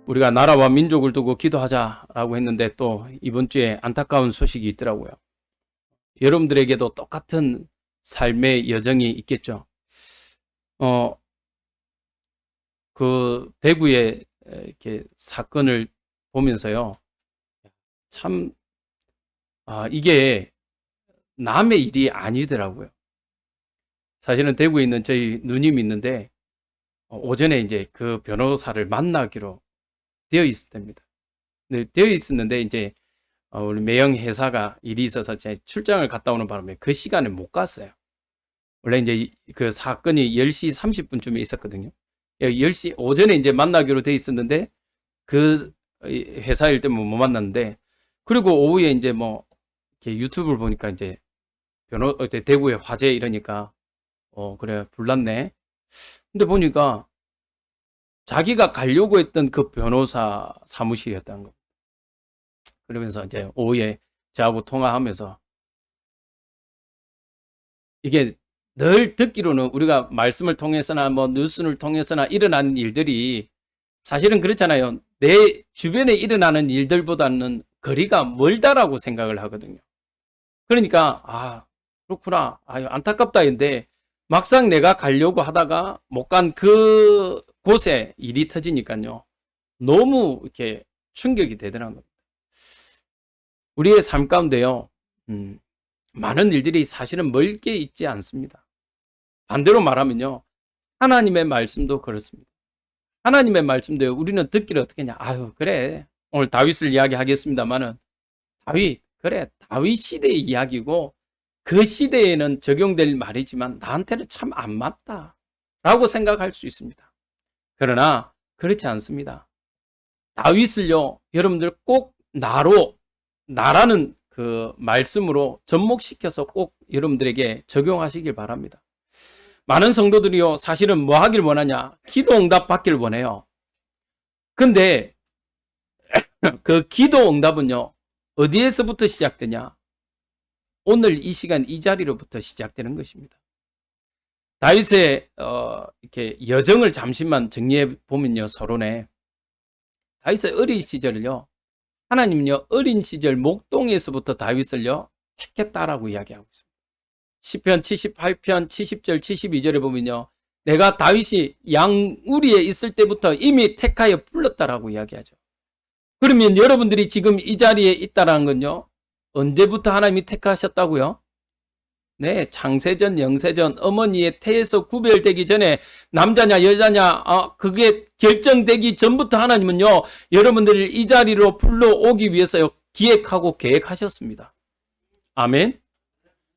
우리가 나라와 민족을 두고 기도하자라고 했는데 또 이번 주에 안타까운 소식이 있더라고요. 여러분들에게도 똑같은 삶의 여정이 있겠죠. 그 대구의 이렇게 사건을 보면서요. 참, 이게 남의 일이 아니더라고요. 사실은 대구에 있는 저희 누님이 있는데 오전에 이제 그 변호사를 만나기로 되어 있었답니다. 네, 되어 있었는데 이제 우리 매형 회사가 일이 있어서 제 출장을 갔다 오는 바람에 그 시간에 못 갔어요. 원래 이제 그 사건이 10시 30분쯤에 있었거든요. 10시 오전에 이제 만나기로 돼 있었는데 그 회사 일 때문에 못 만났는데, 그리고 오후에 이제 뭐 이렇게 유튜브를 보니까 이제 대구의 화재 이러니까 그래 불났네. 근데 보니까 자기가 가려고 했던 그 변호사 사무실이었다는 거. 그러면서 이제 오후에 저하고 통화하면서 이게 늘 듣기로는 우리가 말씀을 통해서나 뭐 뉴스를 통해서나 일어나는 일들이 사실은 그렇잖아요. 내 주변에 일어나는 일들보다는 거리가 멀다라고 생각을 하거든요. 그러니까 그렇구나. 안타깝다인데 막상 내가 가려고 하다가 못 간 그 곳에 일이 터지니까요. 너무 이렇게 충격이 되더라고요. 우리의 삶 가운데요. 많은 일들이 사실은 멀게 있지 않습니다. 반대로 말하면요. 하나님의 말씀도 그렇습니다. 하나님의 말씀도요. 우리는 듣기를 어떻게 하냐. 그래. 오늘 다윗을 이야기하겠습니다만은 다윗 시대의 이야기고 그 시대에는 적용될 말이지만 나한테는 참 안 맞다 라고 생각할 수 있습니다. 그러나 그렇지 않습니다. 다윗을요. 여러분들 꼭 나라는 그 말씀으로 접목시켜서 꼭 여러분들에게 적용하시길 바랍니다. 많은 성도들이요. 사실은 뭐 하길 원하냐. 기도 응답 받길 원해요. 근데 그 기도 응답은요. 어디에서부터 시작되냐. 오늘 이 시간 이 자리로부터 시작되는 것입니다. 다윗의 이렇게 여정을 잠시만 정리해 보면요. 서론에 다윗의 어린 시절을요. 하나님은요. 어린 시절 목동에서부터 다윗을요. 택했다라고 이야기하고 있습니다. 시편 78편 70절 72절에 보면요. 내가 다윗이 양우리에 있을 때부터 이미 택하여 불렀다라고 이야기하죠. 그러면 여러분들이 지금 이 자리에 있다라는 건요. 언제부터 하나님이 택하셨다고요? 네, 창세전, 영세전, 어머니의 태에서 구별되기 전에 남자냐 여자냐 그게 결정되기 전부터 하나님은요. 여러분들을 이 자리로 불러오기 위해서 기획하고 계획하셨습니다. 아멘.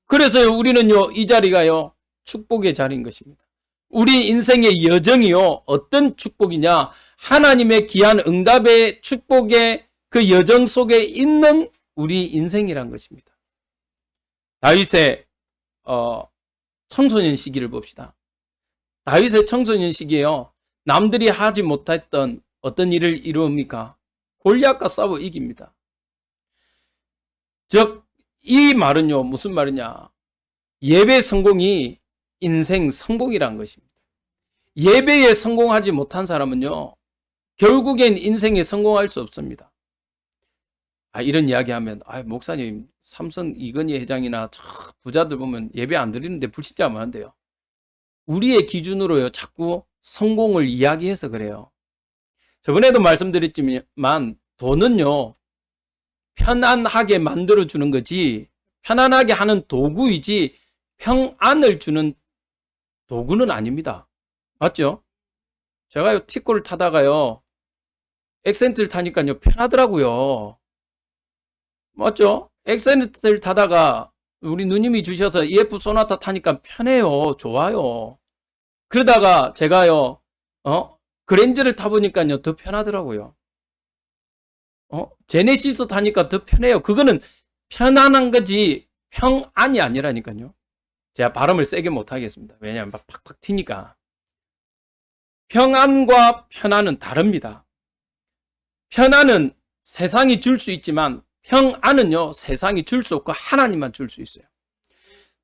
그래서요. 우리는요. 이 자리가요. 축복의 자리인 것입니다. 우리 인생의 여정이요. 어떤 축복이냐. 하나님의 귀한 응답의 축복의 그 여정 속에 있는 우리 인생이란 것입니다. 다윗의 청소년 시기를 봅시다. 다윗의 청소년 시기에요. 남들이 하지 못했던 어떤 일을 이루옵니까? 골리앗과 싸워 이깁니다. 즉 이 말은요. 무슨 말이냐. 예배 성공이 인생 성공이란 것입니다. 예배에 성공하지 못한 사람은요. 결국엔 인생에 성공할 수 없습니다. 이런 이야기하면 목사님 삼성 이건희 회장이나 부자들 보면 예배 안 드리는데 불신자 많은데요. 우리의 기준으로요. 자꾸 성공을 이야기해서 그래요. 저번에도 말씀드렸지만 돈은요. 편안하게 만들어주는 거지 편안하게 하는 도구이지 평안을 주는 도구는 아닙니다. 맞죠? 제가요 티코를 타다가요 엑센트를 타니까요 편하더라고요. 맞죠? 엑센트를 타다가 우리 누님이 주셔서 EF 소나타 타니까 편해요. 좋아요. 그러다가 제가요 그랜저를 타보니까요 더 편하더라고요. 제네시스 타니까 더 편해요. 그거는 편안한 거지 평안이 아니라니까요. 제가 발음을 세게 못하겠습니다. 왜냐하면 막 팍팍 튀니까. 평안과 편안은 다릅니다. 편안은 세상이 줄 수 있지만 평안은요 세상이 줄 수 없고 하나님만 줄 수 있어요.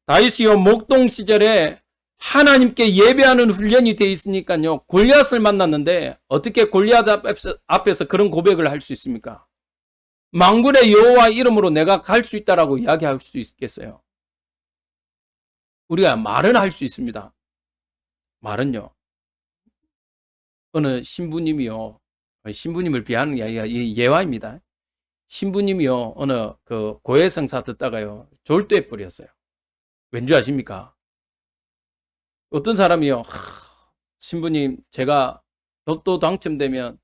다윗이요 목동 시절에 하나님께 예배하는 훈련이 돼 있으니까요. 골리앗을 만났는데 어떻게 골리앗 앞에서 그런 고백을 할 수 있습니까? 만군의 여호와 이름으로 내가 갈 수 있다라고 이야기할 수 있겠어요? 우리가 말은 할 수 있습니다. 말은요. 어느 신부님이요. 신부님을 비하는 게 아니라 예화입니다. 신부님이요. 어느 그 고해성사 듣다가요. 졸도해 버렸어요. 왠지 아십니까? 어떤 사람이요. 신부님 제가 로또 당첨되면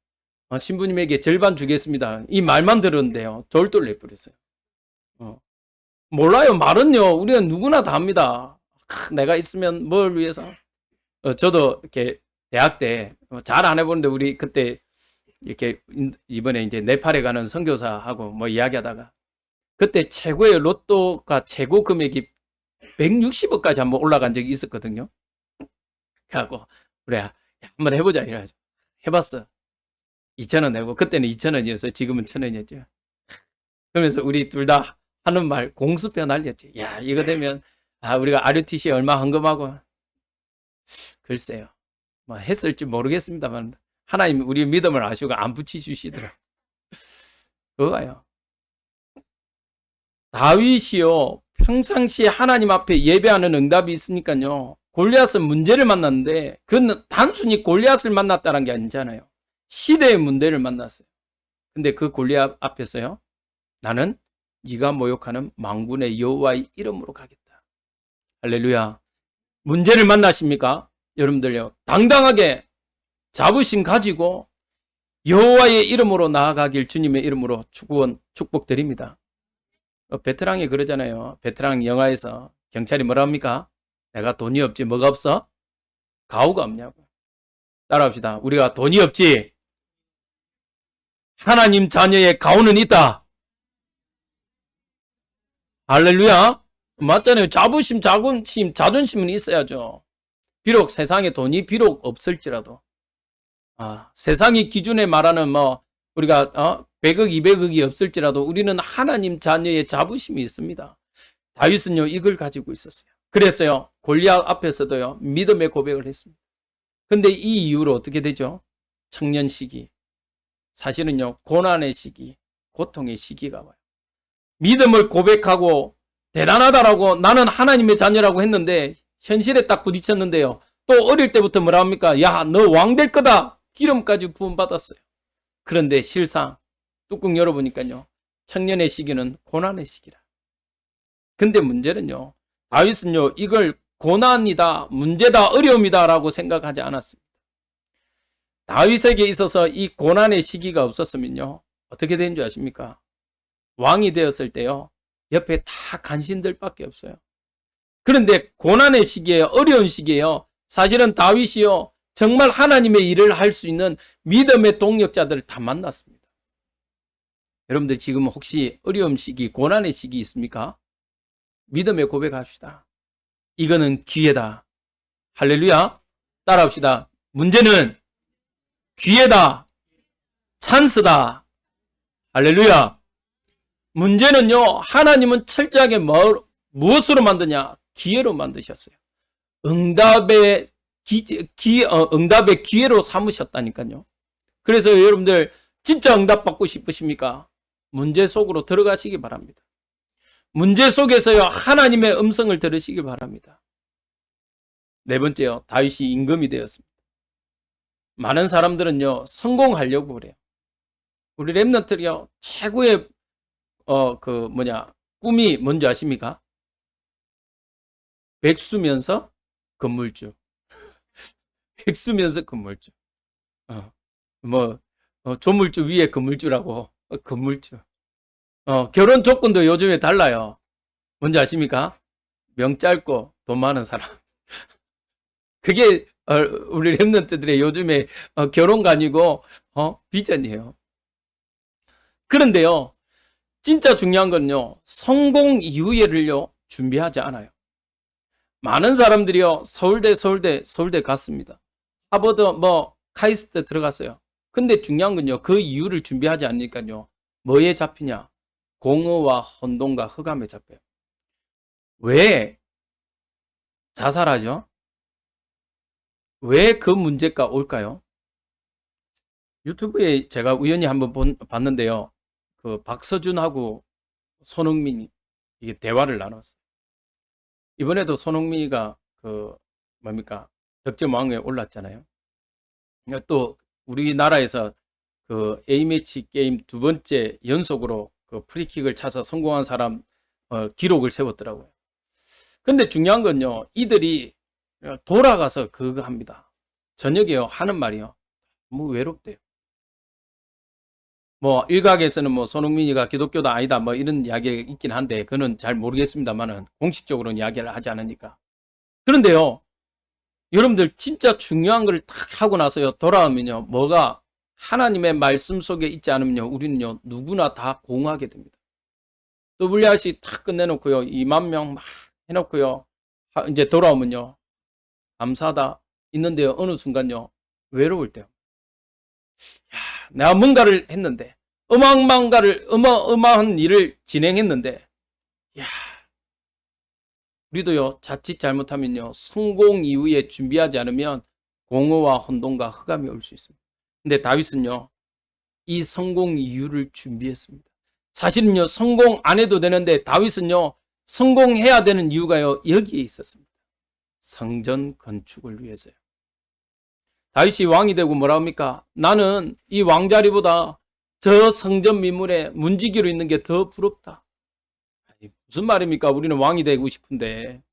신부님에게 절반 주겠습니다. 이 말만 들었는데요. 졸도를 내버렸어요. 몰라요. 말은요. 우리는 누구나 다 합니다. 내가 있으면 뭘 위해서. 저도 이렇게 대학 때 잘 안 해보는데 우리 그때 이렇게 이번에 이제 네팔에 가는 선교사하고 뭐 이야기하다가 그때 최고의 로또가 최고 금액이 160억까지 한번 올라간 적이 있었거든요. 그래갖고 그래 한번 해보자 이래가지고 해봤어. 2,000원 내고 그때는 2,000원이었어요. 지금은 1,000원이었죠. 그러면서 우리 둘 다 하는 말 공수표 날렸지. 야 이거 되면 우리가 RUTC에 얼마 헌금하고 글쎄요. 뭐 했을지 모르겠습니다만 하나님 우리 믿음을 아시고 안 붙이주시더라. 그거요. 다윗이요. 평상시에 하나님 앞에 예배하는 응답이 있으니까요. 골리앗은 문제를 만났는데 그건 단순히 골리앗을 만났다는 게 아니잖아요. 시대의 문제를 만났어요. 근데 그 골리앗 앞에서요. 나는 네가 모욕하는 만군의 여호와의 이름으로 가겠다. 할렐루야. 문제를 만나십니까? 여러분들요. 당당하게 자부심 가지고 여호와의 이름으로 나아가길 주님의 이름으로 축복드립니다. 베테랑이 그러잖아요. 베테랑 영화에서 경찰이 뭐라 합니까? 내가 돈이 없지 뭐가 없어? 가오가 없냐고. 따라합시다. 우리가 돈이 없지 하나님 자녀의 가오는 있다. 할렐루야. 맞잖아요. 자부심, 자존심은 있어야죠. 비록 세상에 돈이 비록 없을지라도 세상이 기준에 말하는 우리가 100억, 200억이 없을지라도 우리는 하나님 자녀의 자부심이 있습니다. 다윗은요 이걸 가지고 있었어요. 그랬어요. 골리앗 앞에서도요 믿음의 고백을 했습니다. 근데 이 이후로 어떻게 되죠? 청년 시기, 사실은요 고난의 시기, 고통의 시기가 와요. 믿음을 고백하고 대단하다라고 나는 하나님의 자녀라고 했는데 현실에 딱 부딪혔는데요. 또 어릴 때부터 뭐라 합니까? 야, 너 왕 될 거다. 기름까지 부음받았어요. 그런데 실상 뚜껑 열어보니까요. 청년의 시기는 고난의 시기라. 근데 문제는요. 다윗은요. 이걸 고난이다, 문제다, 어려움이다 라고 생각하지 않았습니다. 다윗에게 있어서 이 고난의 시기가 없었으면요. 어떻게 되는 줄 아십니까? 왕이 되었을 때요. 옆에 다 간신들밖에 없어요. 그런데 고난의 시기에 어려운 시기에요. 사실은 다윗이요. 정말 하나님의 일을 할 수 있는 믿음의 동력자들을 다 만났습니다. 여러분들 지금 혹시 어려움 시기, 고난의 시기 있습니까? 믿음의 고백합시다. 이거는 기회다. 할렐루야. 따라합시다. 문제는 기회다. 찬스다. 할렐루야. 문제는요. 하나님은 철저하게 무엇으로 만드냐? 기회로 만드셨어요. 응답의 기회로 삼으셨다니까요. 그래서 여러분들 진짜 응답 받고 싶으십니까? 문제 속으로 들어가시기 바랍니다. 문제 속에서요 하나님의 음성을 들으시기 바랍니다. 네 번째요. 다윗이 임금이 되었습니다. 많은 사람들은요 성공하려고 그래요. 우리 랩런트요 최고의 꿈이 뭔지 아십니까? 백수면서 건물주. 백수면서 건물주. 조물주 위에 건물주라고. 건물주. 결혼 조건도 요즘에 달라요. 뭔지 아십니까? 명 짧고 돈 많은 사람. 그게 우리 랩런트들의 요즘에 결혼관이고 비전이에요. 그런데요. 진짜 중요한 건요. 성공 이후에를요. 준비하지 않아요. 많은 사람들이요. 서울대 갔습니다. 하버드 카이스트 들어갔어요. 근데 중요한 건요. 그 이유를 준비하지 않으니까요. 뭐에 잡히냐? 공허와 혼돈과 흑암에 잡혀요. 왜 자살하죠? 왜 그 문제가 올까요? 유튜브에 제가 우연히 한번 봤는데요. 그 박서준하고 손흥민이 이게 대화를 나눴어요. 이번에도 손흥민이가 그 뭡니까 득점 왕에 올랐잖아요. 또 우리나라에서 그 A매치 게임 두 번째 연속으로 그 프리킥을 차서 성공한 사람 기록을 세웠더라고요. 근데 중요한 건요, 이들이 돌아가서 그거 합니다. 저녁에요 하는 말이요. 뭐 외롭대요. 뭐 일각에서는 뭐 손흥민이가 기독교도 아니다 뭐 이런 이야기가 있긴 한데 그는 잘 모르겠습니다만은 공식적으로는 이야기를 하지 않으니까. 그런데요, 여러분들 진짜 중요한 걸 딱 하고 나서요 돌아오면요 뭐가 하나님의 말씀 속에 있지 않으면요 우리는요 누구나 다 공허하게 됩니다. WRC 탁 끝내놓고요 2만 명 막 해놓고요 이제 돌아오면요 감사하다 있는데요 어느 순간요 외로울 때요. 내가 뭔가를 했는데 어마어마한 일을 진행했는데 야 우리도요 자칫 잘못하면요 성공 이후에 준비하지 않으면 공허와 혼돈과 흑암이 올 수 있습니다. 근데 다윗은요 이 성공 이유를 준비했습니다. 사실은요 성공 안 해도 되는데 다윗은요 성공해야 되는 이유가요 여기에 있었습니다. 성전 건축을 위해서요. 다윗이 왕이 되고 뭐라 합니까? 나는 이 왕자리보다 저 성전 미문에 문지기로 있는 게 더 부럽다. 무슨 말입니까? 우리는 왕이 되고 싶은데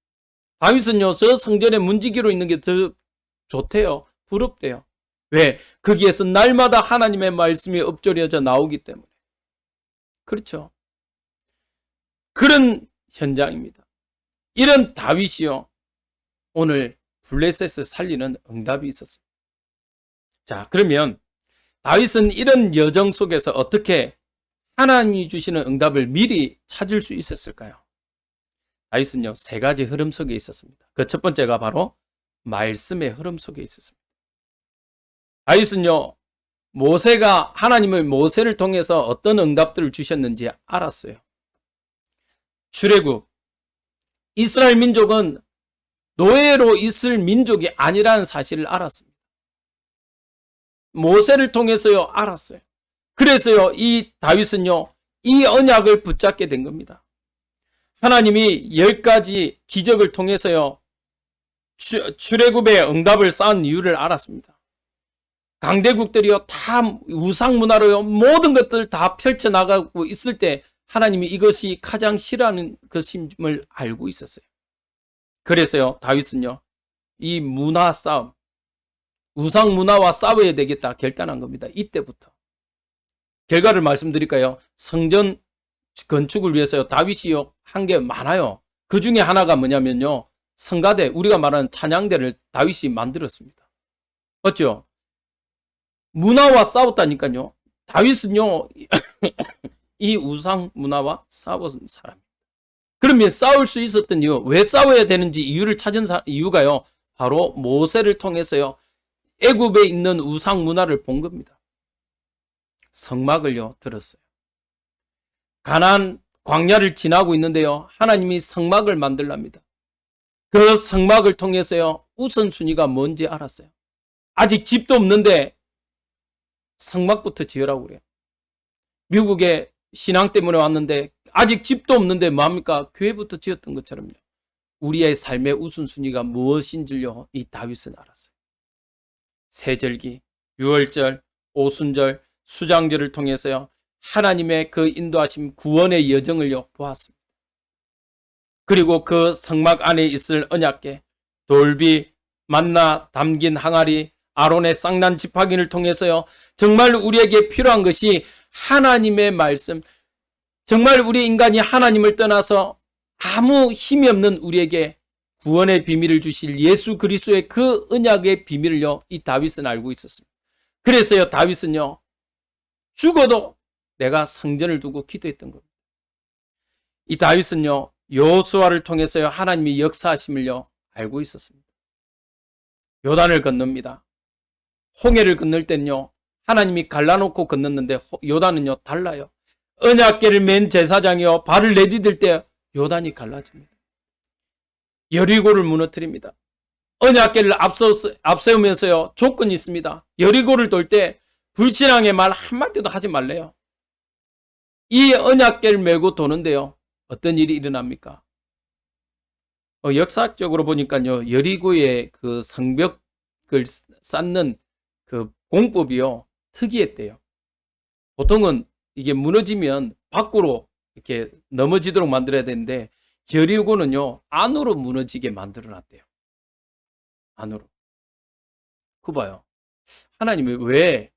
다윗은요 저 성전에 문지기로 있는 게 더 좋대요. 부럽대요. 왜? 거기에서 날마다 하나님의 말씀이 엎조려져 나오기 때문에. 그렇죠. 그런 현장입니다. 이런 다윗이요 오늘 블레셋을 살리는 응답이 있었습니다. 자, 그러면 다윗은 이런 여정 속에서 어떻게 하나님이 주시는 응답을 미리 찾을 수 있었을까요? 다윗은요 세 가지 흐름 속에 있었습니다. 그 첫 번째가 바로 말씀의 흐름 속에 있었습니다. 다윗은요 모세가 하나님의 모세를 통해서 어떤 응답들을 주셨는지 알았어요. 출애굽 이스라엘 민족은 노예로 있을 민족이 아니라는 사실을 알았습니다. 모세를 통해서요 알았어요. 그래서요 이 다윗은요 이 언약을 붙잡게 된 겁니다. 하나님이 10가지 기적을 통해서요 출애굽의 응답을 쌓은 이유를 알았습니다. 강대국들이요 다 우상 문화로요 모든 것들을 다 펼쳐나가고 있을 때 하나님이 이것이 가장 싫어하는 것임을 알고 있었어요. 그래서요 다윗은요 이 문화 싸움 우상 문화와 싸워야 되겠다 결단한 겁니다. 이때부터. 결과를 말씀드릴까요? 성전 건축을 위해서요 다윗이요 한 게 많아요. 그 중에 하나가 뭐냐면요 성가대 우리가 말하는 찬양대를 다윗이 만들었습니다. 맞죠? 문화와 싸웠다니까요. 다윗은요 이 우상 문화와 싸웠던 사람입니다. 그러면 싸울 수 있었던 이유, 왜 싸워야 되는지 이유를 찾은 이유가요 바로 모세를 통해서요 애굽에 있는 우상 문화를 본 겁니다. 성막을요 들었어요. 가나안 광야를 지나고 있는데요 하나님이 성막을 만들랍니다. 그 성막을 통해서요 우선순위가 뭔지 알았어요. 아직 집도 없는데 성막부터 지으라고 그래요. 미국에 신앙 때문에 왔는데 아직 집도 없는데 뭐합니까? 교회부터 지었던 것처럼요. 우리의 삶의 우선순위가 무엇인지요 이 다윗은 알았어요. 세절기, 유월절, 오순절, 수장절을 통해서요 하나님의 그 인도하심 구원의 여정을요 보았습니다. 그리고 그 성막 안에 있을 언약궤, 돌비, 만나 담긴 항아리, 아론의 쌍난 지팡이를 통해서요 정말 우리에게 필요한 것이 하나님의 말씀, 정말 우리 인간이 하나님을 떠나서 아무 힘이 없는 우리에게 구원의 비밀을 주실 예수 그리스도의 그 언약의 비밀을요 이 다윗은 알고 있었습니다. 그래서요 다윗은요 죽어도 내가 성전을 두고 기도했던 겁니다. 이 다윗은요 여호수아를 통해서요 하나님이 역사하심을요 알고 있었습니다. 요단을 건넙니다. 홍해를 건널 때는요 하나님이 갈라놓고 건넜는데 요단은요 달라요. 언약궤를 맨 제사장이요 발을 내디딜 때 요단이 갈라집니다. 여리고를 무너뜨립니다. 언약궤를 앞세우면서요, 조건이 있습니다. 여리고를 돌 때 불신앙의 말 한마디도 하지 말래요. 이 언약궤를 메고 도는데요, 어떤 일이 일어납니까? 역사적으로 보니까요, 여리고의 그 성벽을 쌓는 그 공법이요, 특이했대요. 보통은 이게 무너지면 밖으로 이렇게 넘어지도록 만들어야 되는데, 여리고는요, 안으로 무너지게 만들어 놨대요. 안으로. 그거 봐요. 하나님이 왜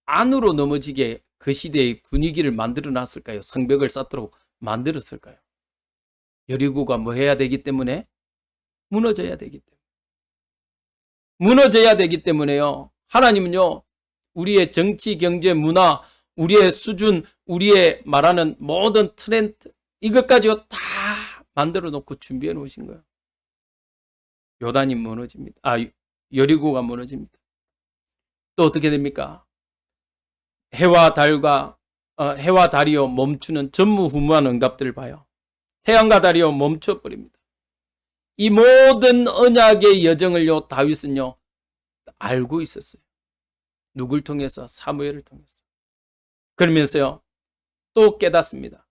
안으로 넘어지게 그 시대의 분위기를 만들어 놨을까요? 성벽을 쌓도록 만들었을까요? 여리고가 뭐 해야 되기 때문에? 무너져야 되기 때문에. 무너져야 되기 때문에요. 하나님은요, 우리의 정치, 경제, 문화, 우리의 수준, 우리의 말하는 모든 트렌드, 이것까지요 다 만들어 놓고 준비해 놓으신 거예요. 요단이 무너집니다. 여리고가 무너집니다. 또 어떻게 됩니까? 해와 달이요 멈추는 전무후무한 응답들을 봐요. 태양과 달이요 멈춰버립니다. 이 모든 언약의 여정을요, 다윗은요 알고 있었어요. 누굴 통해서? 사무엘을 통해서. 그러면서요 또 깨닫습니다.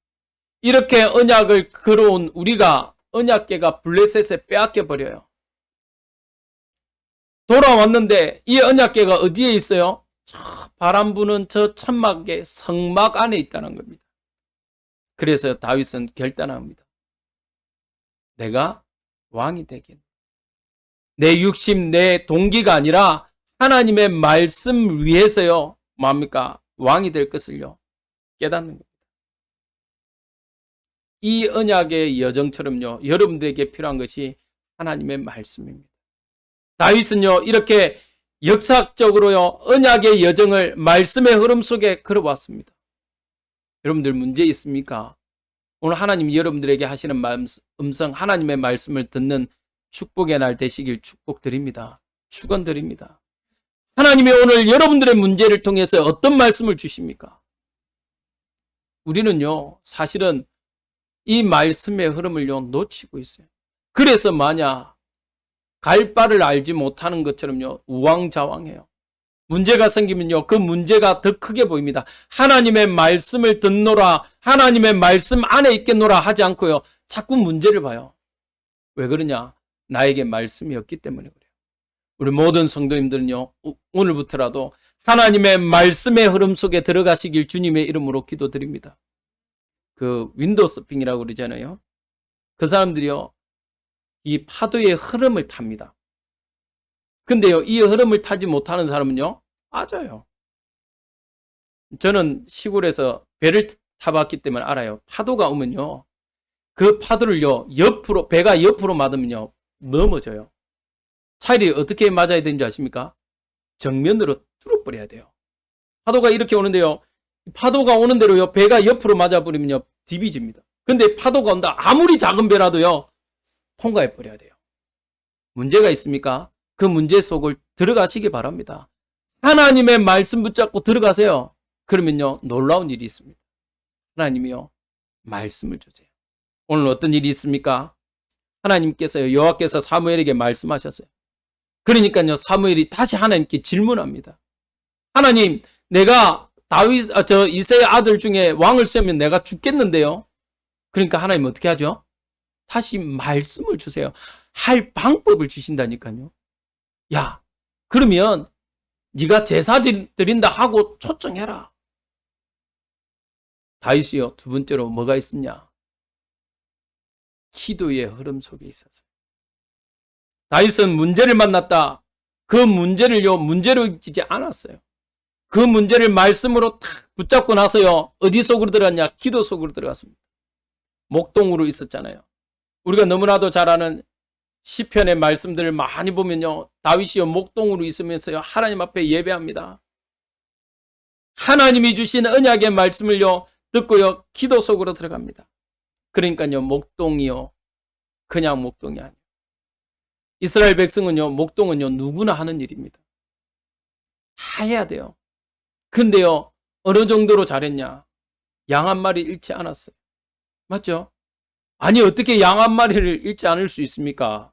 이렇게 언약을 걸어온 우리가 언약궤가 블레셋에 빼앗겨 버려요. 돌아왔는데 이 언약궤가 어디에 있어요? 저 바람 부는 저 천막의 성막 안에 있다는 겁니다. 그래서 다윗은 결단합니다. 내가 왕이 되겠네. 내 육심, 내 동기가 아니라 하나님의 말씀 위해서요, 뭡니까? 왕이 될 것을요, 깨닫는 겁니다. 이 언약의 여정처럼요, 여러분들에게 필요한 것이 하나님의 말씀입니다. 다윗은요, 이렇게 역사적으로요, 언약의 여정을 말씀의 흐름 속에 걸어왔습니다. 여러분들 문제 있습니까? 오늘 하나님이 여러분들에게 하시는 음성, 하나님의 말씀을 듣는 축복의 날 되시길 축복드립니다. 축원드립니다. 하나님이 오늘 여러분들의 문제를 통해서 어떤 말씀을 주십니까? 우리는요, 사실은 이 말씀의 흐름을요, 놓치고 있어요. 그래서 만약 갈 바를 알지 못하는 것처럼요, 우왕좌왕해요. 문제가 생기면요, 그 문제가 더 크게 보입니다. 하나님의 말씀을 듣노라, 하나님의 말씀 안에 있겠노라 하지 않고요, 자꾸 문제를 봐요. 왜 그러냐? 나에게 말씀이 없기 때문에 그래요. 우리 모든 성도님들은요, 오늘부터라도 하나님의 말씀의 흐름 속에 들어가시길 주님의 이름으로 기도드립니다. 그 윈도우 서핑이라고 그러잖아요. 그 사람들이요, 이 파도의 흐름을 탑니다. 근데요, 이 흐름을 타지 못하는 사람은요, 빠져요. 저는 시골에서 배를 타봤기 때문에 알아요. 파도가 오면요, 그 파도를요, 배가 옆으로 맞으면요, 넘어져요. 차라리 어떻게 맞아야 되는지 아십니까? 정면으로 뚫어버려야 돼요. 파도가 이렇게 오는데요, 파도가 오는 대로요, 배가 옆으로 맞아버리면요, 디비집니다. 근데 파도가 온다, 아무리 작은 배라도요, 통과해버려야 돼요. 문제가 있습니까? 그 문제 속을 들어가시기 바랍니다. 하나님의 말씀 붙잡고 들어가세요. 그러면요, 놀라운 일이 있습니다. 하나님이요, 말씀을 주세요. 오늘 어떤 일이 있습니까? 하나님께서요, 여호와께서 사무엘에게 말씀하셨어요. 그러니까요, 사무엘이 다시 하나님께 질문합니다. 하나님, 내가 이새의 아들 중에 왕을 세우면 내가 죽겠는데요. 그러니까 하나님 어떻게 하죠? 다시 말씀을 주세요. 할 방법을 주신다니까요. 야, 그러면 네가 제사 드린다 하고 초청해라. 다윗이요, 두 번째로 뭐가 있었냐? 기도의 흐름 속에 있었어요. 다윗은 문제를 만났다. 그 문제를요, 문제로 이기지 않았어요. 그 문제를 말씀으로 탁 붙잡고 나서요, 어디 속으로 들어갔냐? 기도 속으로 들어갔습니다. 목동으로 있었잖아요. 우리가 너무나도 잘 아는 시편의 말씀들을 많이 보면요, 다윗이요, 목동으로 있으면서요, 하나님 앞에 예배합니다. 하나님이 주신 언약의 말씀을요, 듣고요, 기도 속으로 들어갑니다. 그러니까요, 목동이요, 그냥 목동이 아니에요. 이스라엘 백성은요, 목동은요, 누구나 하는 일입니다. 다 해야 돼요. 근데요, 어느 정도로 잘했냐? 양 한 마리 잃지 않았어요. 맞죠? 아니, 어떻게 양 한 마리를 잃지 않을 수 있습니까?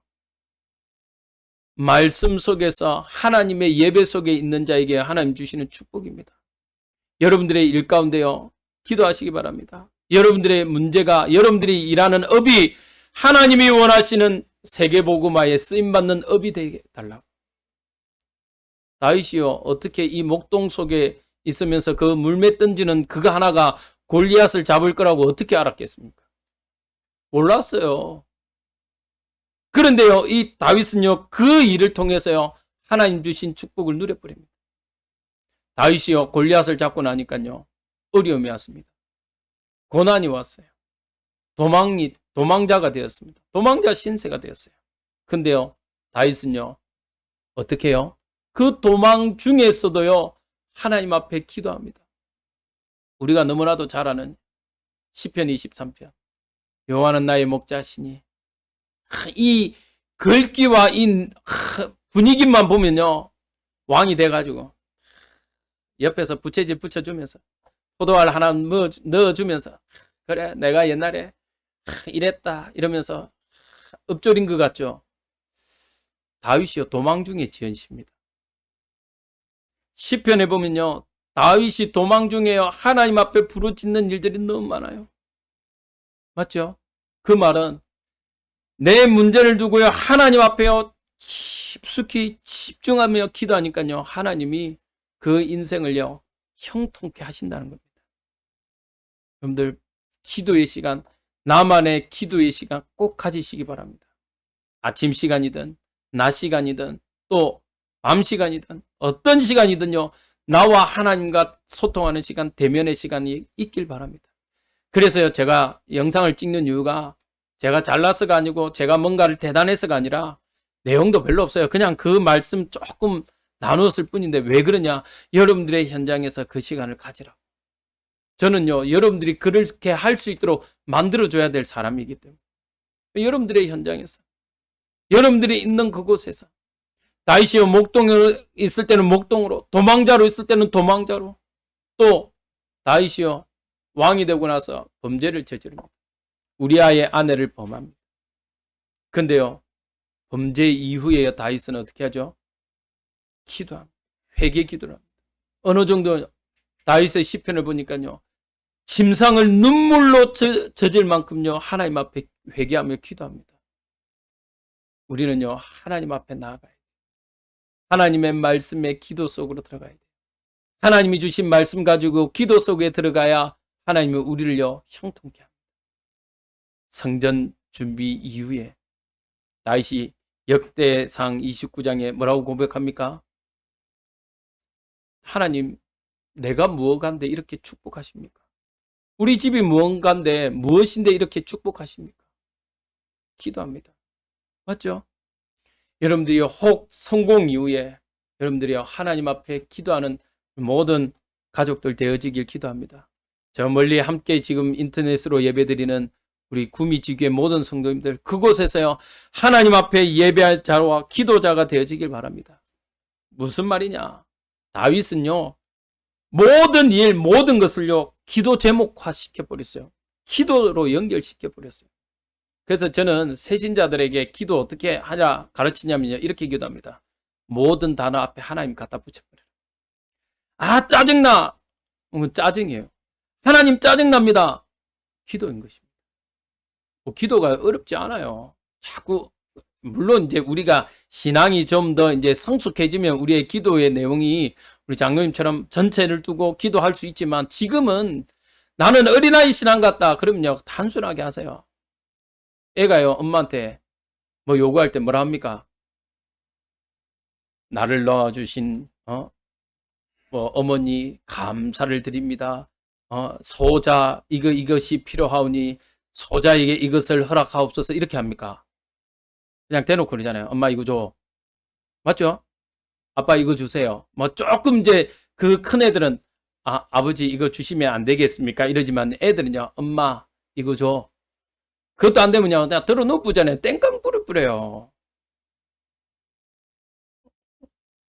말씀 속에서 하나님의 예배 속에 있는 자에게 하나님 주시는 축복입니다. 여러분들의 일 가운데요, 기도하시기 바랍니다. 여러분들의 문제가, 여러분들이 일하는 업이 하나님이 원하시는 세계복음화에 쓰임받는 업이 되게 달라고. 다윗이요, 어떻게 이 목동 속에 있으면서 그 물매 던지는 그거 하나가 골리앗을 잡을 거라고 어떻게 알았겠습니까? 몰랐어요. 그런데요, 이 다윗은요, 그 일을 통해서요, 하나님 주신 축복을 누려버립니다. 다윗이요, 골리앗을 잡고 나니까요, 어려움이 왔습니다. 고난이 왔어요. 도망자가 되었습니다. 도망자 신세가 되었어요. 근데요, 다윗은요, 어떻게 해요? 그 도망 중에서도요, 하나님 앞에 기도합니다. 우리가 너무나도 잘 아는 시편 23편. 여호와는 나의 목자시니. 이 글귀와 이 분위기만 보면요, 왕이 돼가지고 옆에서 부채질 붙여주면서 포도알 하나 넣어주면서, 그래 내가 옛날에 이랬다 이러면서 읊조린 것 같죠. 다윗이요, 도망 중에 지은 시입니다. 시편에 보면요, 다윗이 도망 중에요, 하나님 앞에 부르짖는 일들이 너무 많아요. 맞죠? 그 말은 내 문제를 두고요, 하나님 앞에요, 깊숙이 집중하며 기도하니까요, 하나님이 그 인생을요, 형통케 하신다는 겁니다. 여러분들, 기도의 시간, 나만의 기도의 시간 꼭 가지시기 바랍니다. 아침 시간이든, 낮 시간이든, 또 밤 시간이든, 어떤 시간이든요, 나와 하나님과 소통하는 시간, 대면의 시간이 있길 바랍니다. 그래서요, 제가 영상을 찍는 이유가 제가 잘나서가 아니고 제가 뭔가를 대단해서가 아니라 내용도 별로 없어요. 그냥 그 말씀 조금 나누었을 뿐인데 왜 그러냐? 여러분들의 현장에서 그 시간을 가지라고. 저는요, 여러분들이 그렇게 할 수 있도록 만들어줘야 될 사람이기 때문에. 여러분들의 현장에서, 여러분들이 있는 그곳에서, 다윗이요, 목동으로 있을 때는 목동으로, 도망자로 있을 때는 도망자로, 또 다윗이요, 왕이 되고 나서 범죄를 저지릅니다. 우리아의 아내를 범합니다. 근데요, 범죄 이후에 다윗은 어떻게 하죠? 기도합니다. 회개 기도를 합니다. 어느 정도 다윗의 시편을 보니까요, 침상을 눈물로 젖을 만큼요, 하나님 앞에 회개하며 기도합니다. 우리는요, 하나님 앞에 나아가야 돼요. 하나님의 말씀에 기도 속으로 들어가야 돼요. 하나님이 주신 말씀 가지고 기도 속에 들어가야 하나님은 우리를요, 형통케 합니다. 성전 준비 이후에 다윗이 역대상 29장에 뭐라고 고백합니까? 하나님, 내가 무엇간데 이렇게 축복하십니까? 우리 집이 무엇간데 무엇인데 이렇게 축복하십니까? 기도합니다. 맞죠? 여러분들이 혹 성공 이후에 여러분들이 하나님 앞에 기도하는 모든 가족들 되어지길 기도합니다. 저 멀리 함께 지금 인터넷으로 예배드리는 우리 구미지교의 모든 성도님들, 그곳에서요, 하나님 앞에 예배할 자와 기도자가 되어지길 바랍니다. 무슨 말이냐? 다윗은요, 모든 일, 모든 것을요, 기도 제목화 시켜버렸어요. 기도로 연결시켜버렸어요. 그래서 저는 새신자들에게 기도 어떻게 하냐 가르치냐면요, 이렇게 기도합니다. 모든 단어 앞에 하나님 갖다 붙여버려요. 아, 짜증나! 짜증이에요. 하나님 짜증납니다. 기도인 것입니다. 기도가 어렵지 않아요. 자꾸, 물론 이제 우리가 신앙이 좀 더 이제 성숙해지면 우리의 기도의 내용이 우리 장로님처럼 전체를 두고 기도할 수 있지만, 지금은 나는 어린아이 신앙 같다. 그러면요, 단순하게 하세요. 애가요, 엄마한테 뭐 요구할 때 뭐라 합니까? 나를 낳아주신, 뭐, 어머니, 감사를 드립니다. 소자, 이것이 필요하오니, 소자에게 이것을 허락하옵소서. 이렇게 합니까? 그냥 대놓고 그러잖아요. 엄마 이거 줘. 맞죠? 아빠 이거 주세요. 뭐 조금 이제 그 큰 애들은 아버지 이거 주시면 안 되겠습니까? 이러지만 애들은요, 엄마 이거 줘. 그것도 안 되면요, 그냥 들어놓고잖아요. 땡깡불을 뿌려요.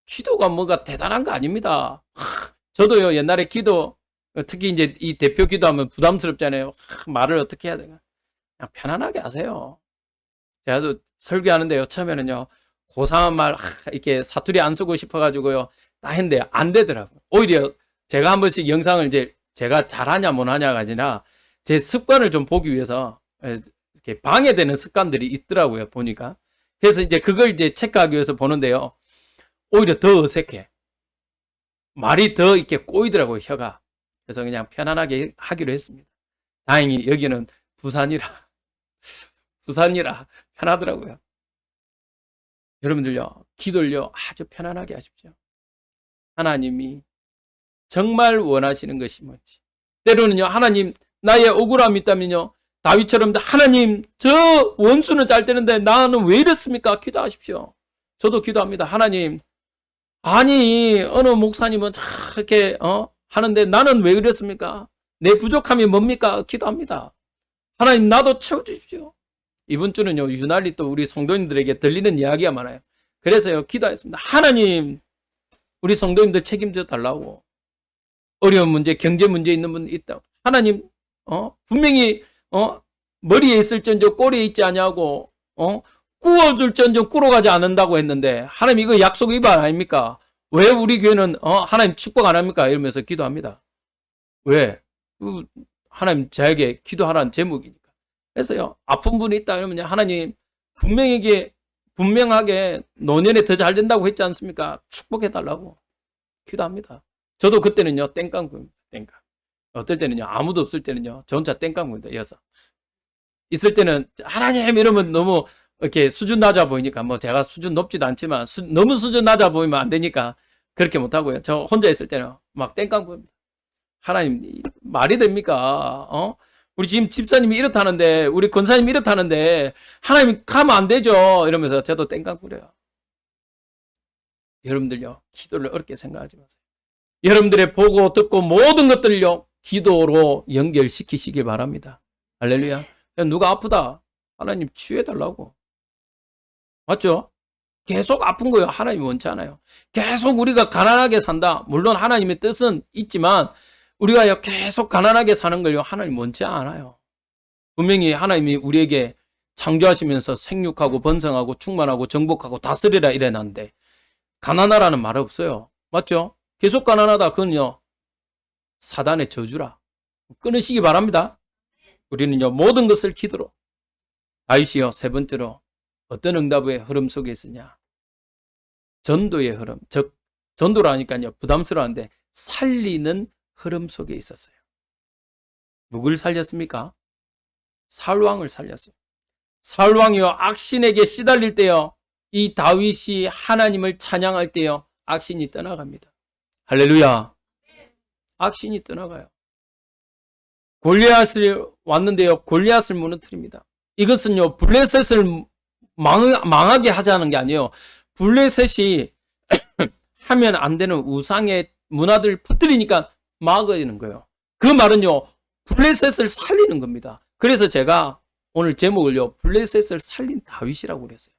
기도가 뭐가 대단한 거 아닙니다. 저도요, 옛날에 기도, 특히 이제 이 대표 기도하면 부담스럽잖아요. 말을 어떻게 해야 되나? 그냥 편안하게 하세요. 제가 설교하는데요, 처음에는요, 고상한 말 이렇게 사투리 안 쓰고 싶어가지고요 다 했는데 안 되더라고요. 오히려 제가 한 번씩 영상을 이제 제가 잘하냐 못하냐가 아니라 제 습관을 좀 보기 위해서 이렇게 방해되는 습관들이 있더라고요 보니까. 그래서 이제 그걸 이제 체크하기 위해서 보는데요 오히려 더 어색해. 말이 더 이렇게 꼬이더라고요 혀가. 그래서 그냥 편안하게 하기로 했습니다. 다행히 여기는 부산이라 편하더라고요. 여러분들요 기도를요 아주 편안하게 하십시오. 하나님이 정말 원하시는 것이 뭔지. 때로는요 하나님 나의 억울함이 있다면요 다윗처럼 하나님 저 원수는 잘 되는데 나는 왜 이렇습니까? 기도하십시오. 저도 기도합니다. 하나님 아니 어느 목사님은 이렇게 하는데 나는 왜 이렇습니까? 내 부족함이 뭡니까? 기도합니다. 하나님 나도 채워주십시오. 이번 주는요 유난히 또 우리 성도님들에게 들리는 이야기가 많아요. 그래서요 기도했습니다. 하나님 우리 성도님들 책임져 달라고. 어려운 문제 경제 문제 있는 분 있다. 하나님 분명히 머리에 있을전저 꼬리에 있지 아니하고 꾸어줄전저 꾸러가지 않는다고 했는데 하나님 이거 약속 위반 아닙니까? 왜 우리 교회는 하나님 축복 안 합니까? 이러면서 기도합니다. 왜? 하나님 저에게 기도하라는 제목이니까. 그래서요 아픈 분이 있다 그러면 하나님 분명하게 노년에 더 잘 된다고 했지 않습니까? 축복해 달라고 기도합니다. 저도 그때는요 땡깡 부입니다. 땡깡. 어떨 때는요 아무도 없을 때는요 저 혼자 땡깡 부입니다. 이어서 있을 때는 하나님 이러면 너무 이렇게 수준 낮아 보이니까 뭐 제가 수준 높지도 않지만 너무 수준 낮아 보이면 안 되니까 그렇게 못하고요. 저 혼자 있을 때는 막 땡깡 부입니다. 하나님 말이 됩니까? 우리 지금 집사님이 이렇다는데 우리 권사님이 이렇다는데 하나님 가면 안 되죠. 이러면서 저도 땡깡 부려요. 여러분들요 기도를 어렵게 생각하지 마세요. 여러분들의 보고 듣고 모든 것들을요 기도로 연결시키시길 바랍니다. 할렐루야. 누가 아프다 하나님 치유해달라고. 맞죠? 계속 아픈 거예요. 하나님 원치 않아요. 계속 우리가 가난하게 산다. 물론 하나님의 뜻은 있지만 우리가 계속 가난하게 사는 걸요 하나님 원치 않아요. 분명히 하나님이 우리에게 창조하시면서 생육하고 번성하고 충만하고 정복하고 다스리라 이래놨는데 가난하라는 말 없어요. 맞죠? 계속 가난하다 그건요 사단의 저주라. 끊으시기 바랍니다. 우리는요 모든 것을 기도로. 다윗이요 세 번째로 어떤 응답의 흐름 속에 있으냐. 전도의 흐름. 즉 전도라니까요 부담스러운데 살리는 흐름 속에 있었어요. 누굴 살렸습니까? 사울왕을 살렸어요. 사울왕이요 악신에게 시달릴 때요 이 다윗이 하나님을 찬양할 때요 악신이 떠나갑니다. 할렐루야. 악신이 떠나가요. 골리앗을 왔는데요 골리앗을 무너뜨립니다. 이것은요 블레셋을 망하게 하자는 게 아니에요. 블레셋이 하면 안 되는 우상의 문화들 퍼뜨리니까 막아지는 거예요. 그 말은요 블레셋을 살리는 겁니다. 그래서 제가 오늘 제목을요 블레셋을 살린 다윗이라고 그랬어요.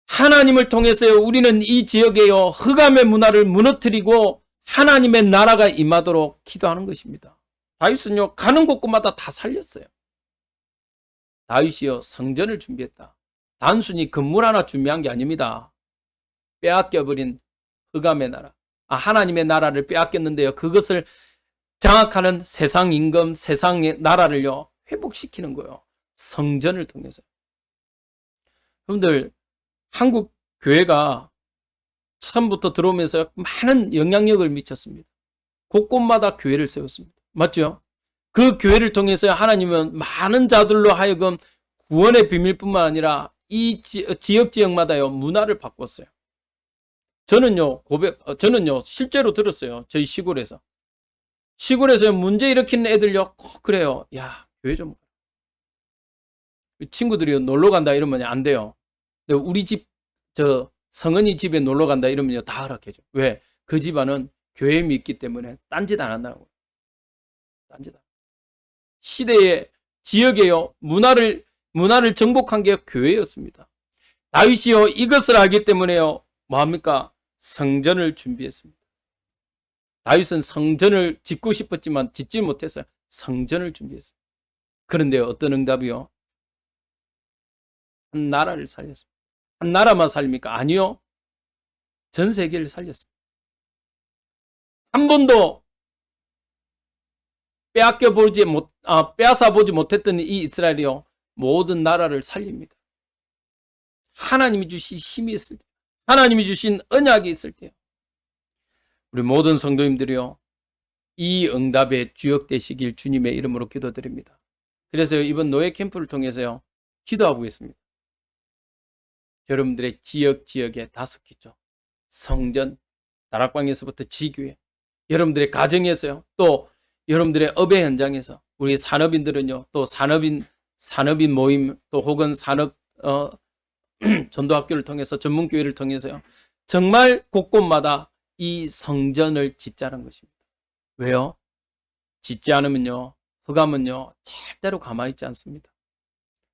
하나님을 통해서요 우리는 이 지역에요 흑암의 문화를 무너뜨리고 하나님의 나라가 임하도록 기도하는 것입니다. 다윗은요 가는 곳곳마다 다 살렸어요. 다윗이요 성전을 준비했다. 단순히 건물 하나 준비한 게 아닙니다. 빼앗겨버린 흑암의 나라, 하나님의 나라를 빼앗겼는데요 그것을 장악하는 세상 임금, 세상의 나라를요 회복시키는 거예요. 성전을 통해서. 여러분들 한국 교회가 처음부터 들어오면서 많은 영향력을 미쳤습니다. 곳곳마다 교회를 세웠습니다. 맞죠? 그 교회를 통해서 하나님은 많은 자들로 하여금 구원의 비밀뿐만 아니라 이 지역마다요 문화를 바꿨어요. 저는요 실제로 들었어요. 저희 시골에서 문제 일으키는 애들요 꼭 그래요. 야 교회 좀 친구들이 놀러 간다 이러면 안 돼요. 근데 우리 집 성은이 집에 놀러 간다 이러면요 다 허락해줘. 왜? 그 집안은 교회 믿기 때문에 딴짓 안 한다는 거예요. 딴짓 안. 시대의 지역에요 문화를 정복한 게 교회였습니다. 다윗이요 이것을 알기 때문에요 뭐합니까? 성전을 준비했습니다. 다윗은 성전을 짓고 싶었지만 짓지 못했어요. 성전을 준비했어요. 그런데 어떤 응답이요? 한 나라를 살렸습니다. 한 나라만 살립니까? 아니요. 전 세계를 살렸습니다. 한 번도 빼앗아 보지 못했던 이 이스라엘이요. 모든 나라를 살립니다. 하나님이 주신 힘이 있을 때, 하나님이 주신 언약이 있을 때, 우리 모든 성도님들이요. 이 응답에 주역되시길 주님의 이름으로 기도드립니다. 그래서 이번 노예 캠프를 통해서요. 기도하고 있습니다. 여러분들의 지역에 5기죠. 성전, 다락방에서부터 지교회, 여러분들의 가정에서요. 또 여러분들의 업의 현장에서 우리 산업인들은요. 또 산업인 모임 또 혹은 산업 전도학교를 통해서 전문교회를 통해서요. 정말 곳곳마다 이 성전을 짓자는 것입니다. 왜요? 짓지 않으면요. 흑암은요. 절대로 가만히 있지 않습니다.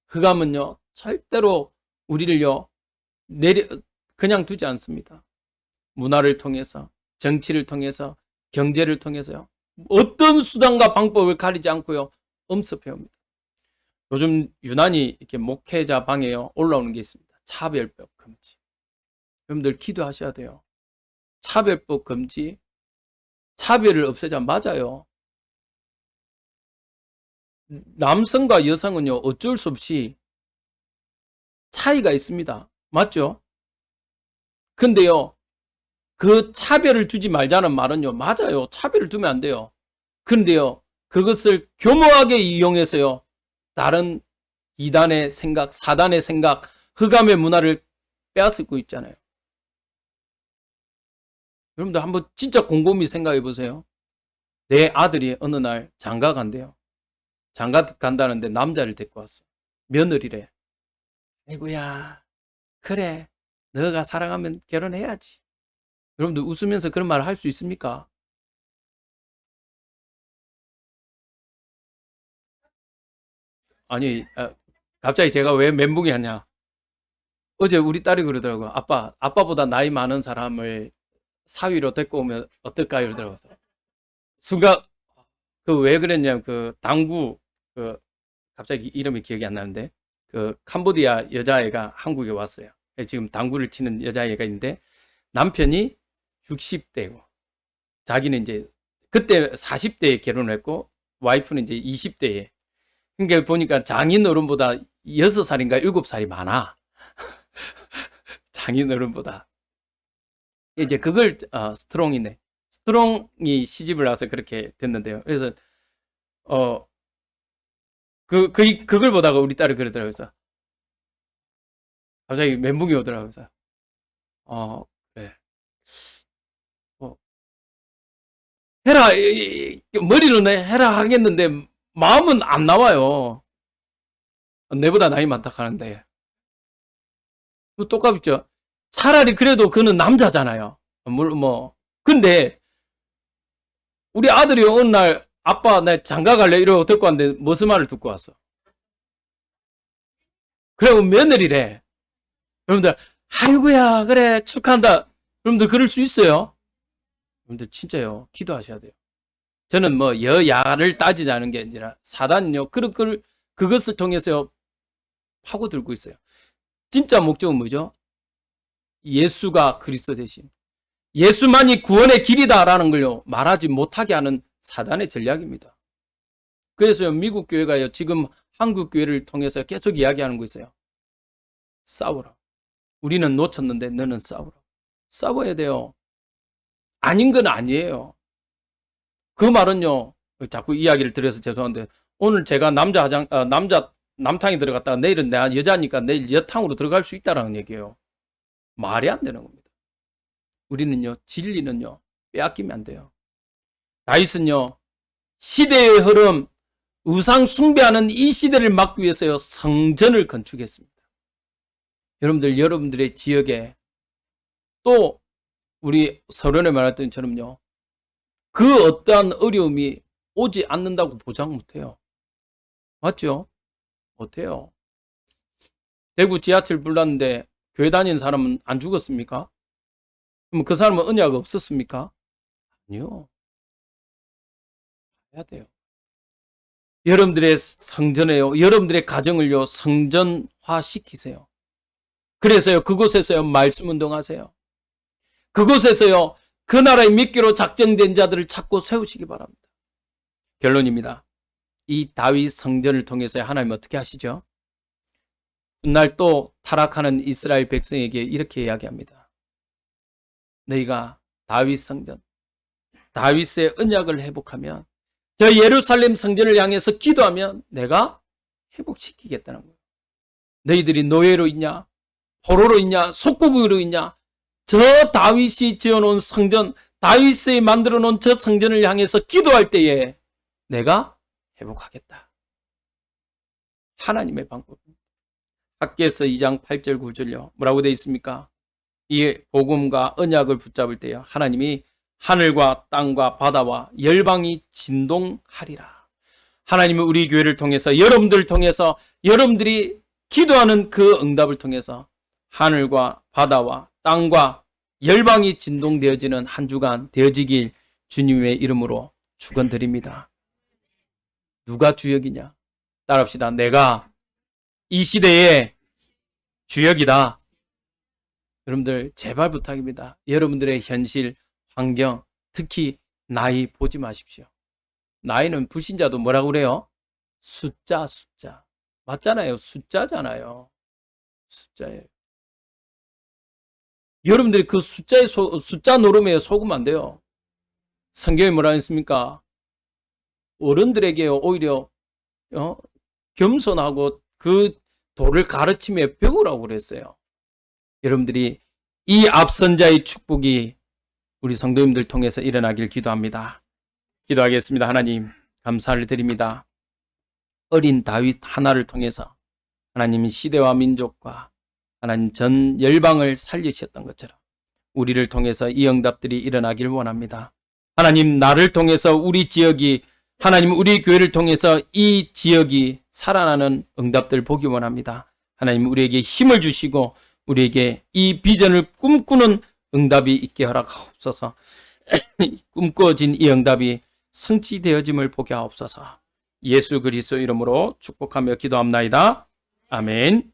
흑암은요. 절대로 우리를요. 그냥 두지 않습니다. 문화를 통해서, 정치를 통해서, 경제를 통해서요. 어떤 수단과 방법을 가리지 않고요. 엄습해옵니다. 요즘 유난히 이렇게 목회자 방에요. 올라오는 게 있습니다. 차별법 금지. 여러분들 기도하셔야 돼요. 차별법 금지. 차별을 없애자. 맞아요. 남성과 여성은요. 어쩔 수 없이 차이가 있습니다. 맞죠? 근데요. 그 차별을 두지 말자는 말은요. 맞아요. 차별을 두면 안 돼요. 근데요. 그것을 교묘하게 이용해서요. 다른 이단의 생각, 사단의 생각, 흑암의 문화를 빼앗고 있잖아요. 여러분들 한번 진짜 곰곰이 생각해 보세요. 내 아들이 어느 날 장가 간대요. 장가 간다는데 남자를 데리고 왔어. 며느리래. 아이고야, 그래. 너가 사랑하면 결혼해야지. 여러분들 웃으면서 그런 말을 할 수 있습니까? 아니, 갑자기 제가 왜 멘붕이 하냐. 어제 우리 딸이 그러더라고요. 아빠보다 나이 많은 사람을 사위로 데리고 오면 어떨까? 이러더라고요. 순간, 왜 그랬냐면, 당구, 갑자기 이름이 기억이 안 나는데, 캄보디아 여자애가 한국에 왔어요. 지금 당구를 치는 여자애가 있는데, 남편이 60대고, 자기는 이제, 그때 40대에 결혼했고, 와이프는 이제 20대에. 그러니까 보니까 장인 어른보다 6살인가 7살이 많아. 장인 어른보다. 이제 그걸, 스트롱이네. 스트롱이 시집을 나서 그렇게 됐는데요. 그래서, 어, 그걸 보다가 우리 딸이 그러더라고요. 그래서 갑자기 멘붕이 오더라고요. 그래서, 그래. 뭐, 해라, 머리는 해라 하겠는데, 마음은 안 나와요. 내보다 나이 많다 하는데. 뭐 똑같죠. 차라리 그래도 그는 남자잖아요. 물론 근데, 우리 아들이 어느 날, 아빠, 나 장가 갈래? 이러고 데리고 왔는데, 무슨 말을 듣고 왔어? 그래, 며느리래. 여러분들, 아이고야, 그래, 축하한다. 여러분들, 그럴 수 있어요? 여러분들, 진짜요. 기도하셔야 돼요. 저는 여야를 따지자는 게 아니라, 사단은요, 그것을 통해서 파고들고 있어요. 진짜 목적은 뭐죠? 예수가 그리스도 대신. 예수만이 구원의 길이다라는 걸요, 말하지 못하게 하는 사단의 전략입니다. 그래서 미국 교회가요, 지금 한국 교회를 통해서 계속 이야기하는 거 있어요. 싸우라. 우리는 놓쳤는데 너는 싸우라. 싸워야 돼요. 아닌 건 아니에요. 그 말은요, 자꾸 이야기를 드려서 죄송한데, 오늘 제가 남탕에 들어갔다가 내일은 내가 여자니까 내일 여탕으로 들어갈 수 있다라는 얘기예요. 말이 안 되는 겁니다. 우리는요, 진리는요, 빼앗기면 안 돼요. 다윗은요, 시대의 흐름, 우상 숭배하는 이 시대를 막기 위해서요, 성전을 건축했습니다. 여러분들의 지역에 또 우리 서론에 말했던 것처럼요, 그 어떠한 어려움이 오지 않는다고 보장 못해요. 맞죠? 못해요. 대구 지하철 불났는데 교회 다니는 사람은 안 죽었습니까? 그럼 그 사람은 은혜가 없었습니까? 아니요. 해야 돼요. 여러분들의 성전에요, 여러분들의 가정을요, 성전화 시키세요. 그래서요, 그곳에서요, 말씀 운동하세요. 그곳에서요, 그 나라의 믿기로 작정된 자들을 찾고 세우시기 바랍니다. 결론입니다. 이 다윗 성전을 통해서 하나님 어떻게 하시죠? 훗날 또 타락하는 이스라엘 백성에게 이렇게 이야기합니다. 너희가 다윗 성전, 다윗의 언약을 회복하면, 저 예루살렘 성전을 향해서 기도하면 내가 회복시키겠다는 거예요. 너희들이 노예로 있냐, 포로로 있냐, 속국으로 있냐, 저 다윗이 지어놓은 성전, 다윗이 만들어놓은 저 성전을 향해서 기도할 때에 내가 회복하겠다. 하나님의 방법입니다. 학개서 2장 8절 9절요. 뭐라고 되어 있습니까? 이 복음과 언약을 붙잡을 때요, 하나님이 하늘과 땅과 바다와 열방이 진동하리라. 하나님은 우리 교회를 통해서, 여러분들을 통해서, 여러분들이 기도하는 그 응답을 통해서 하늘과 바다와 땅과 열방이 진동되어지는 한 주간 되어지길 주님의 이름으로 축원드립니다. 누가 주역이냐? 따라합시다. 내가 이 시대의 주역이다. 여러분들 제발 부탁입니다. 여러분들의 현실, 환경, 특히 나이 보지 마십시오. 나이는 불신자도 뭐라고 그래요? 숫자. 맞잖아요. 숫자잖아요. 숫자예요. 여러분들이 그 숫자 노름에 속으면 안 돼요. 성경에 뭐라 했습니까? 어른들에게 오히려 겸손하고 그 도를 가르치며 배우라고 그랬어요. 여러분들이 이 앞선 자의 축복이 우리 성도님들 통해서 일어나길 기도합니다. 기도하겠습니다. 하나님, 감사를 드립니다. 어린 다윗 하나를 통해서 하나님이 시대와 민족과 하나님 전 열방을 살리셨던 것처럼 우리를 통해서 이 응답들이 일어나길 원합니다. 하나님, 나를 통해서 우리 지역이, 하나님 우리 교회를 통해서 이 지역이 살아나는 응답들 보기 원합니다. 하나님, 우리에게 힘을 주시고 우리에게 이 비전을 꿈꾸는 응답이 있게 허락하옵소서. 꿈꾸어진 이 응답이 성취되어짐을 보게 하옵소서. 예수 그리스도 이름으로 축복하며 기도합나이다. 아멘.